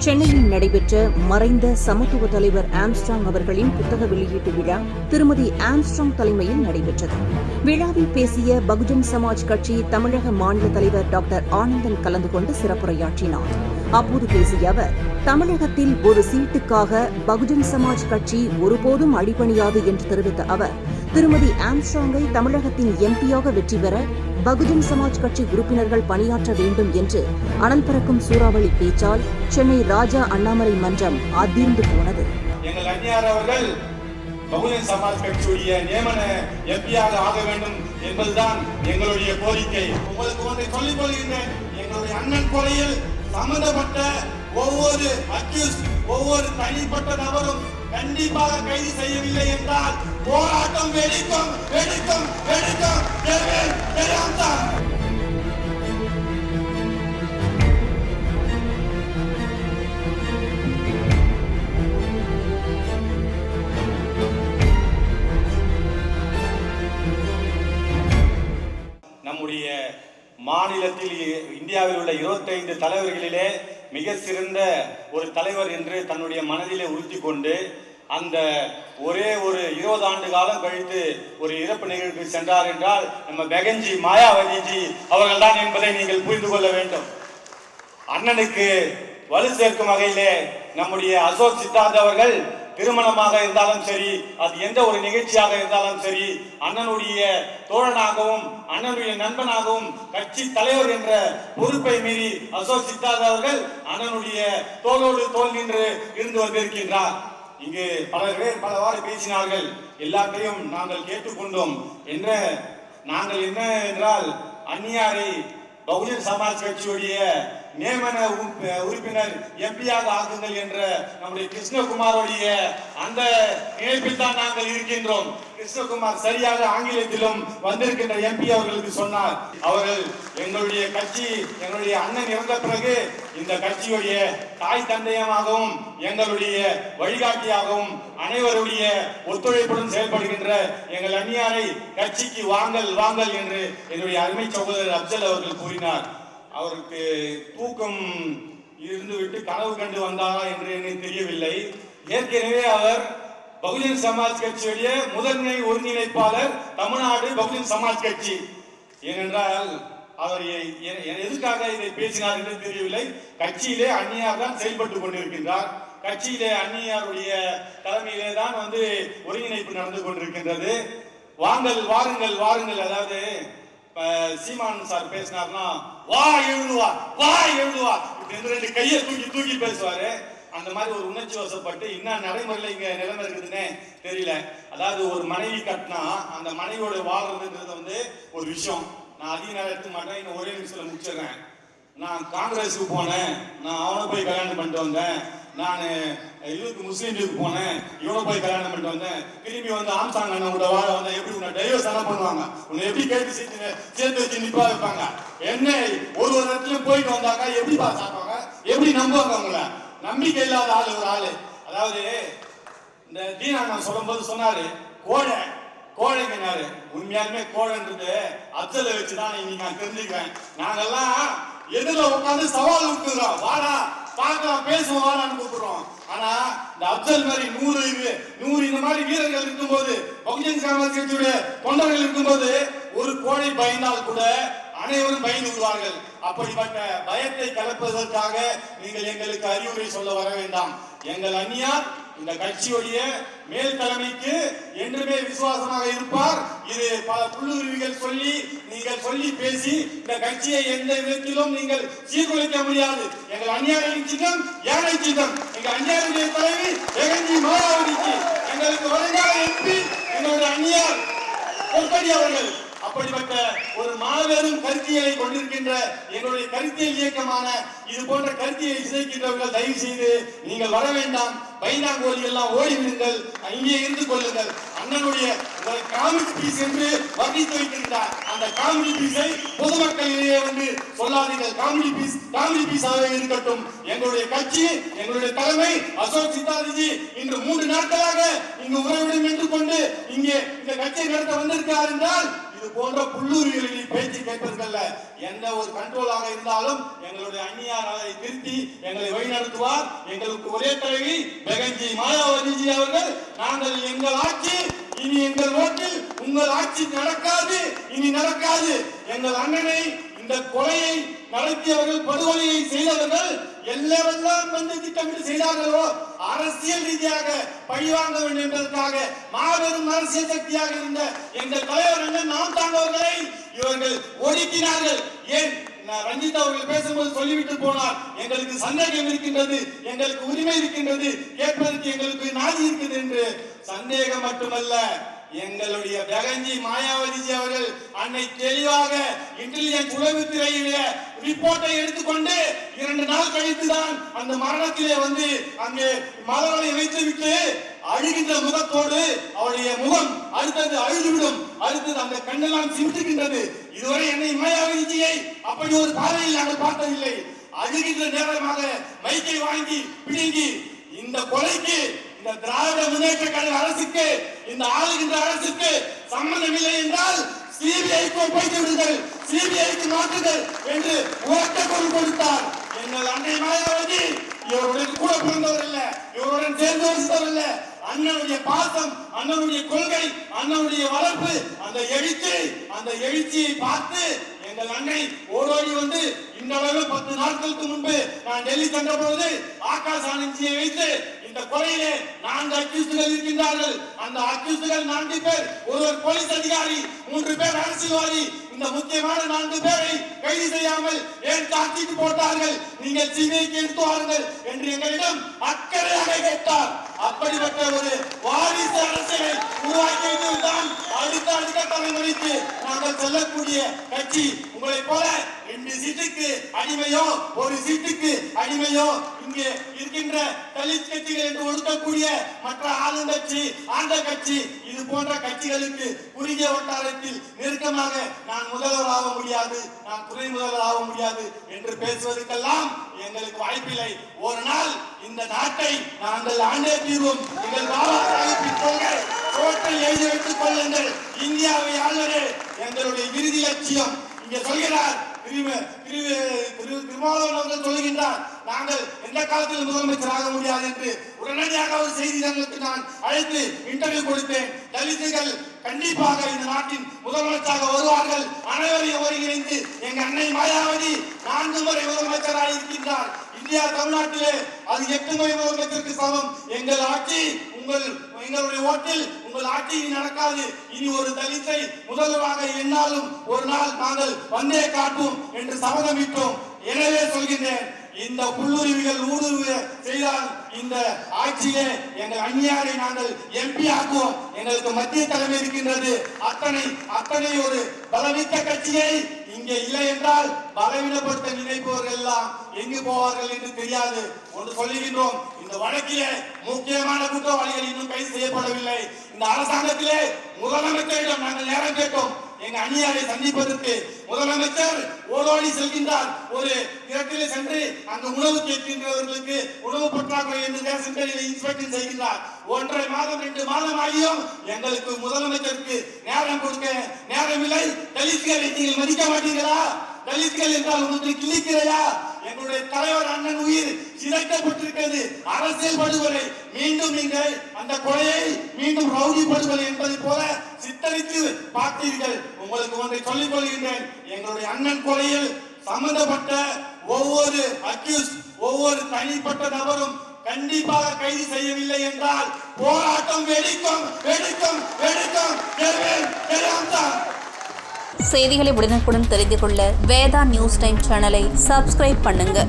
சென்னையில் நடைபெற்ற மறைந்த சமத்துவ தலைவர் ஆம்ஸ்ட்ராங் அவர்களின் புத்தக வெளியீட்டு விழா திருமதி ஆம்ஸ்ட்ராங் தலைமையில் நடைபெற்றது. விழாவில் பேசிய பகுஜன் சமாஜ் கட்சி தமிழக மாநில தலைவர் டாக்டர் ஆனந்தன் கலந்து கொண்டு சிறப்புரையாற்றினார். அப்போது பேசிய அவர், தமிழகத்தில் ஒரு சீட்டுக்காக பகுஜன் சமாஜ் கட்சி ஒருபோதும் அடிபணியாது என்று தெரிவித்த அவர், திருமதி ஆம்ஸ்ட்ராங்கை தமிழகத்தின் எம்பியாக வெற்றி பெற பகுஜன் சமாஜ் கட்சி உறுப்பினர்கள் பணியாற்ற வேண்டும் என்று அனல் பறக்கும் சூறாவளி பேச்சால் சென்னை ராஜா அண்ணாமலை மன்றம் அதிர்ந்து போனது. எங்கள் அந்நியார் அவர்கள் பகுஜன் சமாஜ் கட்சியுடைய நியமன எம்பியாக ஆக வேண்டும் என்பதுதான் எங்களுடைய கோரிக்கை. உங்களுக்கு ஒன்றை சொல்லிக் கொள்கின்றேன், எங்களுடைய அண்ணன் கொலையில் சம்பந்தப்பட்ட ஒவ்வொரு தனிப்பட்ட நபரும் கண்டிப்பாக கைது செய்யவில்லை என்றால் போராட்டம் வெடிக்கும். நம்முடைய மாநிலத்தில் இந்தியாவில் உள்ள 25 தலைவர்களிலே மிக சிறந்த ஒரு தலைவர் என்று தன்னுடைய மனதிலே உறுதி கொண்டு அந்த ஒரே ஒரு 20 ஆண்டு காலம் கழித்து ஒரு இறப்பு நிகழ்வுக்கு சென்றார் என்றால் நம்ம பெகன்ஜி மாயாவதிஜி அவர்கள் தான் என்பதை நீங்கள் புரிந்து கொள்ள வேண்டும். அண்ணனுக்கு வலு சேர்க்கும் வகையிலே நம்முடைய அசோக் சித்தார்த் அவர்கள் திருமணமாக இருந்தாலும் சரி, அது எந்த ஒரு நிகழ்ச்சியாக இருந்தாலும் சரி, அண்ணனுடைய தோழனாகவும் அண்ணனுடைய நண்பனாகவும் கட்சி தலைவர் என்ற பொறுப்பை மீறி அசோக் சித்தார்த் அவர்கள் அண்ணனுடைய தோளோடு தோல் நின்று இருந்து வந்திருக்கின்றார். இங்கு பலவாறு பேசினார்கள், எல்லாத்தையும் நாங்கள் கேட்டுக்கொண்டோம். நாங்கள் என்ன என்றால் அந்நியாரை பகுஜன் சமாஜ் கட்சியுடைய நியமன உறுப்பினர் எம்பியாக ஆகுங்கள் என்ற நம்முடைய கிருஷ்ணகுமாரோடைய அந்த நினைப்பில் தான் நாங்கள் இருக்கின்றோம். கிருஷ்ணகுமார் சரியாக ஆங்கிலத்திலும் வந்திருக்கின்ற எம்பி அவர்களுக்கு சொன்னார். அவர்கள் எங்களுடைய கட்சி, எங்களுடைய அண்ணன் இறந்த பிறகு இந்த கட்சியுடைய தாய் தந்தையமாகவும் எங்களுடைய வழிகாட்டியாகவும் அனைவருடைய ஒத்துழைப்புடன் செயல்படுகின்ற எங்கள் அந்நியாரை கட்சிக்கு வாங்கல் என்று என்னுடைய அருமை சகோதரர் அப்சல் அவர்கள் கூறினார். அவருக்கு தூக்கம் இருந்துவிட்டு கனவு கண்டு வந்தாரா என்று எனக்கு தெரியவில்லை. ஏற்கனவே அவர் பகுஜன் சமாஜ் கட்சியுடைய முதன்மை ஒருங்கிணைப்பாளர் தமிழ்நாடு பகுஜன் சமாஜ் கட்சி. ஏனென்றால் அவர் எதுக்காக இதை பேசினார் என்று தெரியவில்லை. கட்சியிலே அந்நியார் தான் செயல்பட்டுக் கொண்டிருக்கின்றார். கட்சியிலே அந்நியாருடைய தலைமையிலே தான் ஒருங்கிணைப்பு நடந்து கொண்டிருக்கின்றது. வாருங்கள். அதாவது சீமான் சார் பேசினார்னா வா எழுதுவா ரெண்டு கையை தூக்கி பேசுவாரு. அந்த மாதிரி ஒரு உணர்ச்சி வசப்பட்டு இன்னும் நடைமுறையில் இங்க நிலைமை இருக்குதுன்னே தெரியல. அதாவது ஒரு மனைவி கட்டினா அந்த மனைவியோட வாழ்றதுன்றது ஒரு விஷயம். நான் அதிக நேரம் எடுத்துக்க மாட்டேன், இன்னும் ஒரே நிமிஷத்துல முடிச்சிடுறேன். நான் காங்கிரஸுக்கு போனேன், நான் அவனை போய் கல்யாணம் பண்ணிட்டு வந்தேன். நான் முஸ்லீம் லீக் போனேன், இவனை போய் கல்யாணம் பண்ணிட்டு வந்தேன். திரும்பி ஆம்சாங் அண்ணன் கூட வாழ வந்தேன். எப்படி உன்னை டைவர்ஸ் எல்லாம் பண்ணுவாங்க, உன்னை எப்படி கேட்டு சேர்த்து வச்சு நிப்பா வைப்பாங்க. என்ன ஒரு இடத்துலயும் போயிட்டு வந்தாக்கா எப்படி சாப்பாங்க, எப்படி நம்புவாங்க அவங்கள? நம்பிக்கை இல்லாத ஆளு. அதாவது இந்த தீனா நான் சொல்லும் போது சொன்னாரு கோழைங்கன்னாரு. உண்மையாலுமே கோழைன்றது அப்சலை வச்சுதான் இன்னைக்கு நான் தெரிஞ்சுக்கிறேன். நாங்கெல்லாம் எதுல உட்காந்து சவால் விட்டுறோம், வாடா பார்க்கலாம் பேசுவோம் வாடான்னு கூப்பிடுறோம். ஆனா இந்த அப்சல் மாதிரி 100 இந்த மாதிரி வீரர்கள் இருக்கும்போது, பகுஜன் சமாஜ் கட்சியுடைய தொண்டர்கள் இருக்கும்போது, ஒரு கோழை பயந்தால் கூட அனைவரும் பயந்து விடுவார்கள். அப்படிப்பட்ட பயத்தை கலப்பதற்காக நீங்கள் எங்களுக்கு அறிவுரை சொல்ல வர வேண்டாம். எங்கள் அந்நியார் இந்த கட்சியுடைய மேல் தலைமைக்கு என்றுமே விசுவாசமாக இருப்பார். இது பல புள்ளுருவிகள் சொல்லி பேசி இந்த கட்சியை எந்த விதத்திலும் நீங்கள் சீர்குலைக்க முடியாது. எங்கள் அந்நியாரின் சின்னம் யானை சின்னம். எங்கள் அந்நியாருடைய தலைவி பெகன்ஜி மாயாவதிக்கு எங்களுக்கு வருங்கால எம்பி எங்களுடைய அந்நியார் பொற்படி அவர்கள். அப்படிப்பட்ட ஒரு மாபெரும் கருத்தியலை கொண்டிருக்கின்ற எங்களுடைய கருத்தியல் இயக்கமான இது போன்ற கருத்தியை சிதைக்கின்றவர்கள் தயவு செய்து நீங்கள் வர வேண்டாம். பைனாங்கோலி எல்லாம் ஓடிவிடுங்கள், இங்கே இருந்து கொள்ளுங்கள். அண்ணனுடைய காமெடி பீஸ் என்று வர்ணித்து வைக்கின்றார். அந்த காமெடி பீஸை பொதுமக்களிடையே சொல்லாதீர்கள். காமெடி பீஸாக இருக்கட்டும். எங்களுடைய கட்சி, எங்களுடைய தலைமை அசோக் சித்தார்த்ஜி இன்று 3 நாட்களாக இங்கு உறவிடம் என்று கொண்டு இங்கே இந்த கட்சியை நடத்த வந்திருக்கிறார் என்றால் இது போன்ற புல்லுரிகளை பேச்சு கேட்பதற்கல்ல. எந்த ஒரு கண்ட்ரோலாக இருந்தாலும் எங்களுடைய அந்நியார் அதை திருத்தி எங்களை வழிநடத்துவார். எங்களுக்கு ஒரே தலைவி பெகஞ்சி மாயாவதிஜி அவர்கள், நாங்கள் எங்கள் ஆட்சி இனி எங்கள் ஓட்டில் உங்கள் ஆட்சி நடக்காது, இனி நடக்காது. எங்கள் அண்ணனை இந்த கொலையை நடத்தியவர்கள், படுகொலையை செய்தவர்கள் எல்லாம் வந்து திட்டமிட்டு செய்தார்களோ, அரசியல் ரீதியாக பழிவாங்க வேண்டும் என்பதற்காக மாபெரும் அரசியல் சக்தியாக இருந்த எங்கள் தலைவர் நாம் தாங்கவர்களை இவர்கள் ஒடுக்கினார்கள். ஏன் ரஞ்சித் அவர்கள் பேசும்போது சொல்லிவிட்டு போனார், எங்களுக்கு சந்தேகம் இருக்கின்றது, எங்களுக்கு உரிமை இருக்கின்றது, கேட்பதற்கு எங்களுக்கு நாதி இருக்குது என்று. சந்தேகம் மட்டுமல்ல, எங்களுடைய பெகஞ்சி மாயாவதிஜி அவர்கள் அன்னை தெளிவாக இன்டெலிஜென்ஸ் உளவுத்துறையில ரிப்போர்ட்டை எடுத்துக்கொண்டு 2 நாள் கழித்துதான் அந்த மரணத்திலே வந்து அங்கே மலர்களை வைத்துவிட்டு அழுகின்ற முகத்தோடு அவருடைய முகம் அடுத்தது அழுதுவிடும், அடுத்தது அந்த கண்ணெல்லாம் சிமிட்டுகின்றது. இதுவரை என்னை மாயாவதிஜியை அப்படி ஒரு பார்வையில் நாங்கள் பார்த்ததில்லை. அழுகின்ற நேரமாக மைக்கை வாங்கி பிடுங்கி இந்த கொலைக்கு இந்த திராவிட முன்னேற்ற கழக அரசுக்கு, இந்த ஆளுகின்ற அரசுக்கு சம்பந்தம் இல்லை என்றால் சிபிஐக்கு ஒப்படைத்து விடுங்கள், சிபிஐக்கு மாற்றுங்கள் என்று உரத்த குரல் கொடுத்தார். எங்கள் அன்னை மாயாவதி இவருடன் கூட பிறந்தவர் இல்ல, இவருடன் சேர்ந்து வசித்தவர் இல்ல. அண்ணனுடைய பாசம், அண்ணனுடைய கொள்கை, அண்ணனுடைய வளர்ப்பு, அந்த எழுச்சியை பார்த்து எங்கள் அன்னை ஓடோடி வந்து இன்றளவு 10 நாட்களுக்கு முன்பு நான் டெல்லி சென்ற பொழுது ஆகாஷ் ஆனந்தியை வைத்து இந்த கொலையிலே 4 அக்யூஸ்டுகள் இருக்கின்றார்கள். அந்த அக்யூஸ்டுகள் 4 பேர், ஒருவர் போலீஸ் அதிகாரி, 3 பேர் அரசியல்வாதி. இந்த முக்கியமான 4 பேரை கைது செய்யாமல் ஏன் தாக்கிட்டு போட்டார்கள், நீங்கள் சிபிஐக்கு எடுத்து வாருங்கள் என்று எங்களிடம் அக்கறையாக கேட்டார். அப்படிப்பட்ட ஒரு வாரிசு அரசியலை உருவாக்கியதுதான் அடுத்த தலைமுறைக்கு நாங்கள் செல்லக்கூடிய கட்சி. உங்களை போல 2 சீட்டுக்கு அடிமையோ 1 சீட்டுக்கு அடிமையோ இங்கே இருக்கின்ற தலித் கட்சிகள் என்று ஒடுக்கக்கூடிய மற்ற ஆளுங்கட்சி, ஆண்ட கட்சி, இது போன்ற கட்சிகளுக்கு குறுகிய வட்டாரத்தில் நெருக்கமாக நான் முதல்வர் ஆக முடியாது, நான் துணை முதல்வர் ஆக முடியாது என்று பேசுவதற்கெல்லாம் எங்களுக்கு வாய்ப்பில்லை. ஒரு நாள் இந்த நாட்டை நாங்கள் ஆண்டே தீர்வோம். எங்கள் பாபா சாஹிப்பின் கொள்கை கோட்டை எழுதி வைத்துக் கொள்ளுங்கள், இந்தியாவை ஆள்வதே எங்களுடைய இறுதி லட்சியம். இங்கே சொல்கிறார் திருமாவளவன் அவர்கள் சொல்லுகின்றார், நாங்கள் எந்த காலத்தில் முதலமைச்சர் ஆக முடியாது என்று. உடனடியாக ஒரு செய்திகளுக்கு நான் அழைத்து இன்டர்வியூ கொடுத்தேன். தலித்துகள் கண்டிப்பாக இந்த நாட்டின் முதலமைச்சராக வருவார்கள். அனைவரையும் ஒருங்கிணைந்து எங்க அன்னை மாயாவதி 4 முறை முதலமைச்சராக இருக்கின்றார். இந்தியா தமிழ்நாட்டிலே அது 8 முறை முதலமைச்சருக்கு சமம். எங்கள் ஆட்சி, எங்களுடைய ஓட்டில் உங்கள் ஆட்சி நடக்காது. இனி ஒரு தலித்தை முதல்வராக என்னாலும் ஒரு நாள் நாங்கள் வந்தே காட்டுவோம் என்று சபதமிட்டோம். எனவே சொல்கின்றேன், இந்த புல்லுரிமைகள் ஊடுருவ செய்தால் இந்த ஆட்சியே எங்கள் அந்நியாரை நாங்கள் எம்பி ஆக்குவோம். எங்களுக்கு மத்திய தலைமை இருக்கின்றது. அத்தனை ஒரு பலமிக்க கட்சியை இங்கே இல்லை என்றால் பலவீனப்படுத்த நினைப்பவர்கள் எல்லாம் எங்கு போவார்கள் என்று தெரியாது. ஒன்று சொல்லுகின்றோம், இந்த வழக்கிலே முக்கியமான குற்றவாளிகள் இன்னும் கைது செய்யப்படவில்லை. இந்த அரசாங்கத்திலே முதலமைச்சரிடம் நாங்கள் நேரம் கேட்டோம் எங்க அந்நியாரை சந்திப்பதற்கு. முதலமைச்சர் ஓடோடி செல்கின்றார். ஒரு இடத்திலே சென்று அங்கு உணவு கேட்கின்றவர்களுக்கு உணவு பற்றாக்குறை என்று ரேஷன் கடையில் இன்ஸ்பெக்ஷன் செய்கின்றார். 1.5 மாதம் 2 மாதம் ஆகியும் எங்களுக்கு முதலமைச்சருக்கு நேரம் கொடுக்க நேரமில்லை. தலித்களை நீங்கள் மதிக்க மாட்டீங்களா? தலித்கள் என்றால் உங்களுக்கு கிழிக்கிறையா? எங்களுடைய தலைவர் அண்ணன் உயிர் சிதைக்கப்பட்டிருக்கிறது. அரசியல் படுகொலை. மீண்டும் நீங்கள் அந்த கொலையை மீண்டும் ரவுடி படுகொலை என்பதை போல சித்தரித்து பார்த்தீர்கள். உங்களுக்கு ஒன்றை சொல்லிக் கொள்கின்றேன், எங்களுடைய அண்ணன் கொலையில் சம்பந்தப்பட்ட ஒவ்வொரு அக்யூஸ்ட், ஒவ்வொரு தனிப்பட்ட நபரும் கண்டிப்பாக கைது செய்யவில்லை என்றால் போராட்டம் வெடிக்கும். செய்திகளை உடனுக்குடன் தெரிந்து கொள்ள வேதா நியூஸ் டைம் சேனலை சப்ஸ்கிரைப் பண்ணுங்க.